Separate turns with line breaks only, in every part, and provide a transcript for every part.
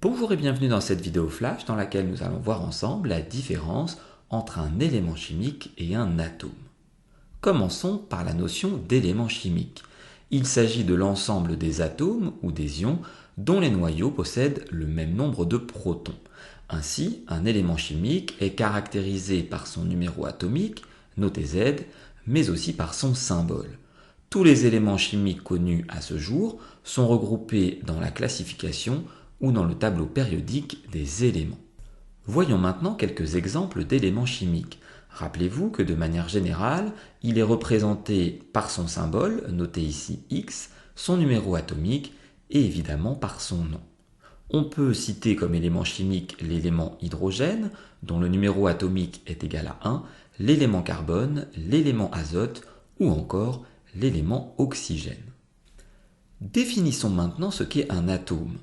Bonjour et bienvenue dans cette vidéo flash dans laquelle nous allons voir ensemble la différence entre un élément chimique et un atome. Commençons par la notion d'élément chimique. Il s'agit de l'ensemble des atomes ou des ions dont les noyaux possèdent le même nombre de protons. Ainsi, un élément chimique est caractérisé par son numéro atomique, noté Z, mais aussi par son symbole. Tous les éléments chimiques connus à ce jour sont regroupés dans la classification ou dans le tableau périodique des éléments. Voyons maintenant quelques exemples d'éléments chimiques. Rappelez-vous que de manière générale, il est représenté par son symbole, noté ici X, son numéro atomique et évidemment par son nom. On peut citer comme élément chimique l'élément hydrogène, dont le numéro atomique est égal à 1, l'élément carbone, l'élément azote ou encore l'élément oxygène. Définissons maintenant ce qu'est un atome.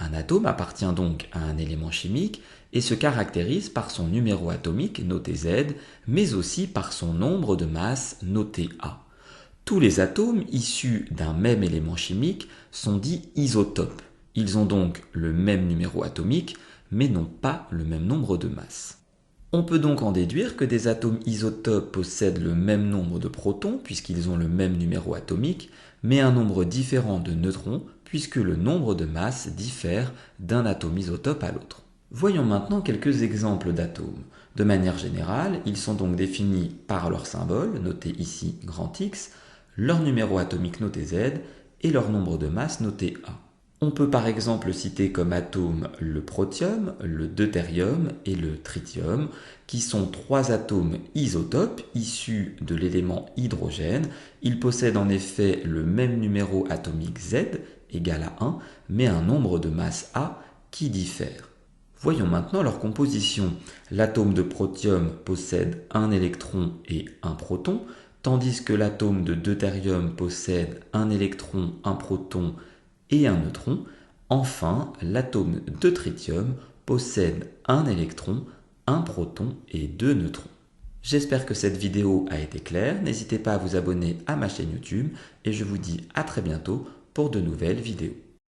Un atome appartient donc à un élément chimique et se caractérise par son numéro atomique noté Z, mais aussi par son nombre de masse noté A. Tous les atomes issus d'un même élément chimique sont dits isotopes. Ils ont donc le même numéro atomique, mais n'ont pas le même nombre de masses. On peut donc en déduire que des atomes isotopes possèdent le même nombre de protons, puisqu'ils ont le même numéro atomique, mais un nombre différent de neutrons, puisque le nombre de masses diffère d'un atome isotope à l'autre. Voyons maintenant quelques exemples d'atomes. De manière générale, ils sont donc définis par leur symbole, noté ici grand X, leur numéro atomique noté Z et leur nombre de masses noté A. On peut par exemple citer comme atomes le protium, le deutérium et le tritium, qui sont trois atomes isotopes issus de l'élément hydrogène. Ils possèdent en effet le même numéro atomique Z, égal à 1, mais un nombre de masse A qui diffère. Voyons maintenant leur composition. L'atome de protium possède un électron et un proton, tandis que l'atome de deutérium possède un électron, un proton et un neutron. Enfin, l'atome de tritium possède un électron, un proton et deux neutrons. J'espère que cette vidéo a été claire. N'hésitez pas à vous abonner à ma chaîne YouTube et je vous dis à très bientôt pour de nouvelles vidéos.